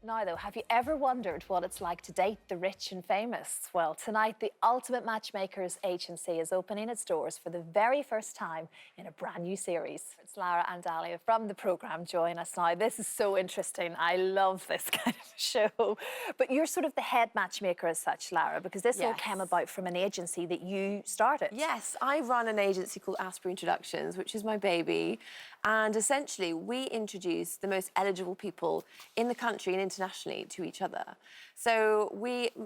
Now though, have you ever wondered what it's like to date the rich and famous? Well, tonight the Ultimate Matchmakers agency is opening its doors for the very first time in a brand new series. It's Lara and Dalia from the programme join us now. This is so interesting. I love this kind of show. But you're sort of the head matchmaker as such, Lara, because this all came about from an agency that you started. Yes, I run an agency called Asprey Introductions, which is my baby. And essentially, we introduce the most eligible people in the country and internationally to each other. So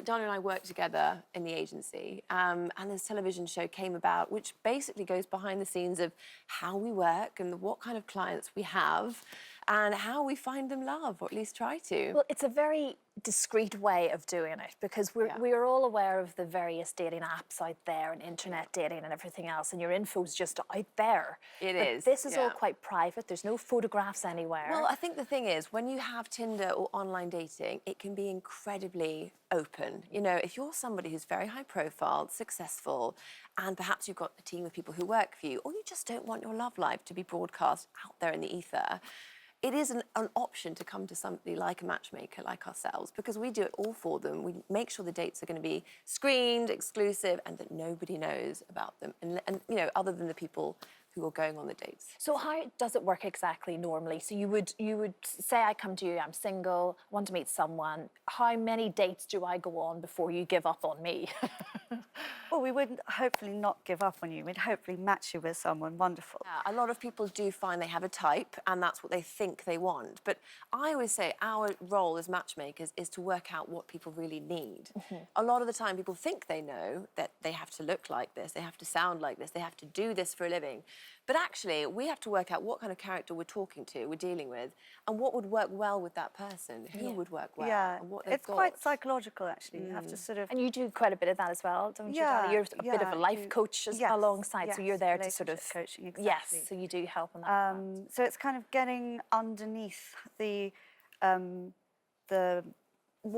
Donna and I work together in the agency, and this television show came about, which basically goes behind the scenes of how we work and what kind of clients we have and how we find them love, or at least try to. Well, it's a very discreet way of doing it because we're all aware of the various dating apps out there and internet dating and everything else, and your info's just out there. It but is. This is all quite private. There's no photographs anywhere. Well, I think the thing is, when you have Tinder or online dating, it can be incredibly open. You know, if you're somebody who's very high profile, successful, and perhaps you've got a team of people who work for you, or you just don't want your love life to be broadcast out there in the ether, it is an option to come to somebody like a matchmaker like ourselves, because we do it all for them. We make sure the dates are going to be screened, exclusive, and that nobody knows about them, and you know, other than the people who are going on the dates. So how does it work exactly normally? So you would say, I come to you, I'm single, want to meet someone. How many dates do I go on before you give up on me? Well, we would hopefully not give up on you. We'd hopefully match you with someone wonderful. A lot of people do find they have a type and that's what they think they want. But I always say our role as matchmakers is to work out what people really need. A lot of the time people think they know that they have to look like this, they have to sound like this, they have to do this for a living. But actually, we have to work out what kind of character we're talking to, we're dealing with, and what would work well with that person, who would work well, and what they've it's quite psychological, actually. You have to sort of... And you do quite a bit of that as well, don't you, Donna? You're a bit of a life coach alongside, so you're there to sort of... coaching, exactly. Yes, so you do help on that front. So it's kind of getting underneath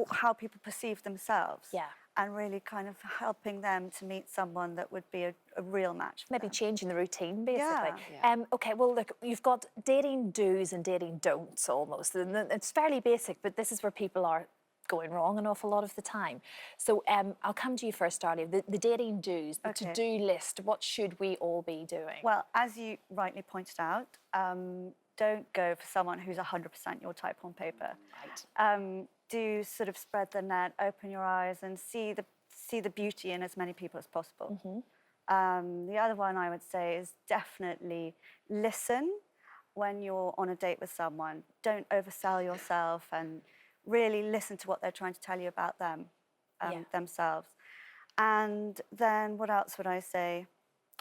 how people perceive themselves. Yeah. And really kind of helping them to meet someone that would be a real match for Maybe them. changing the routine, basically. Yeah. OK, well, look, you've got dating do's and dating don'ts almost. And it's fairly basic, but this is where people are going wrong an awful lot of the time. So I'll come to you first, Darlia. The dating do's, the to-do list, what should we all be doing? Well, as you rightly pointed out, don't go for someone who's 100% your type on paper. Right. Do sort of spread the net, open your eyes and see the beauty in as many people as possible. The other one I would say is definitely listen when you're on a date with someone. Don't oversell yourself and really listen to what they're trying to tell you about them, themselves. And then what else would I say?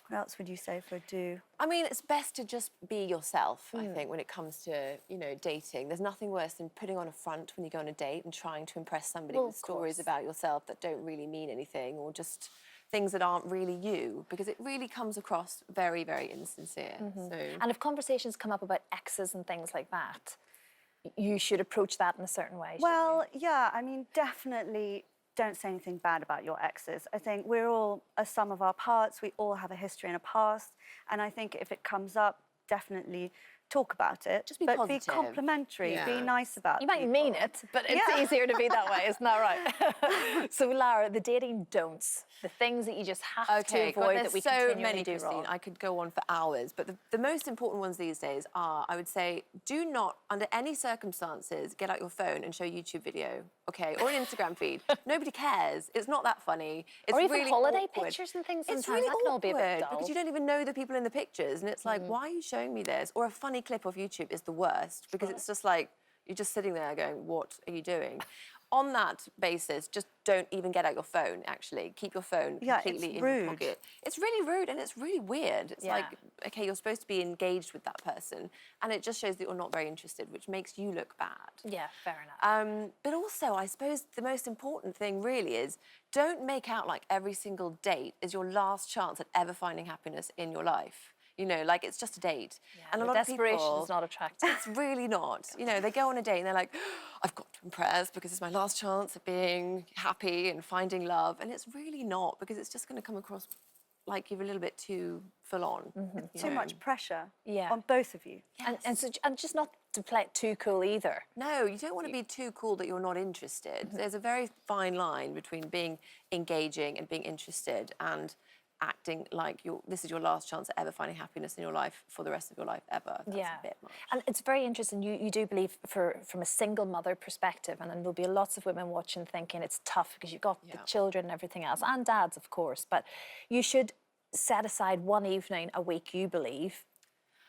What else would you say for a do? I mean, it's best to just be yourself, I think, when it comes to, you know, dating. There's nothing worse than putting on a front when you go on a date and trying to impress somebody with stories about yourself that don't really mean anything, or just things that aren't really you, because it really comes across very, very insincere. So... And if conversations come up about exes and things like that, you should approach that in a certain way. Well, yeah, I mean, definitely don't say anything bad about your exes. I think we're all a sum of our parts. We all have a history and a past. And I think if it comes up, definitely talk about it. Just be but positive. Be complimentary, be nice about it. You might mean it, but it's easier to be that way, isn't that right? So, Lara, the dating don'ts, the things that you just have to avoid that we continually do wrong. I could go on for hours, but the most important ones these days are, I would say, do not, under any circumstances, get out your phone and show a YouTube video, okay, or an Instagram feed. Nobody cares. It's not that funny. It's or even really holiday awkward. Pictures and things. It's Sometimes really that can all be a bit dull. because you don't even know the people in the pictures, and it's like, why are you showing me this? Or a funny clip of YouTube is the worst, because it's just like, you're just sitting there going, what are you doing? On that basis, just don't even get out your phone, actually. Keep your phone completely in your pocket. It's really rude and it's really weird. It's like, okay, you're supposed to be engaged with that person, and it just shows that you're not very interested, which makes you look bad. Yeah, fair enough. But also, I suppose the most important thing really is, don't make out like every single date is your last chance at ever finding happiness in your life. You know, like, it's just a date. Yeah, and a lot of people... desperation is not attractive. It's really not. You know, they go on a date and they're like, I've got to impress because it's my last chance of being happy and finding love. And it's really not, because it's just going to come across like you're a little bit too full on. Too much pressure Yeah. on both of you. And just not to play it too cool either. No, you don't want to be too cool that you're not interested. There's a very fine line between being engaging and being interested and acting like this is your last chance at ever finding happiness in your life for the rest of your life ever. That's a bit much. And it's very interesting. You do believe from a single mother perspective, and then there'll be lots of women watching thinking it's tough because you've got the children and everything else, and dads, of course, but you should set aside one evening a week, you believe,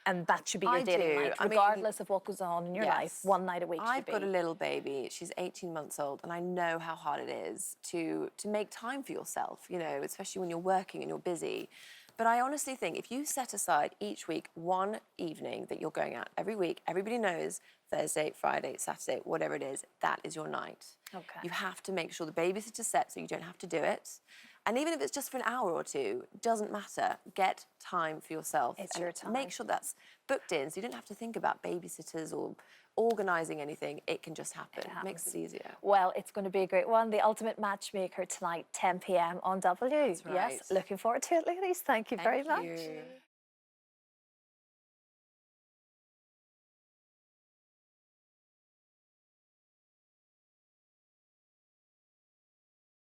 and that should be your dating life, regardless of what goes on in your life. One night a week I've got a little baby. She's 18 months old, and I know how hard it is to make time for yourself, you know, especially when you're working and you're busy. But I honestly think if you set aside each week one evening that you're going out every week, everybody knows Thursday, Friday, Saturday, whatever it is, that is your night. Okay. You have to make sure the babysitter's set so you don't have to do it. And even if it's just for an hour or two, doesn't matter. Get time for yourself. It's your time. Make sure that's booked in so you don't have to think about babysitters or organising anything. It can just happen. It makes it easier. Well, it's going to be a great one. The Ultimate Matchmaker tonight, 10 p.m. on W. That's right. Yes, looking forward to it, ladies. Thank you very much. Thank you.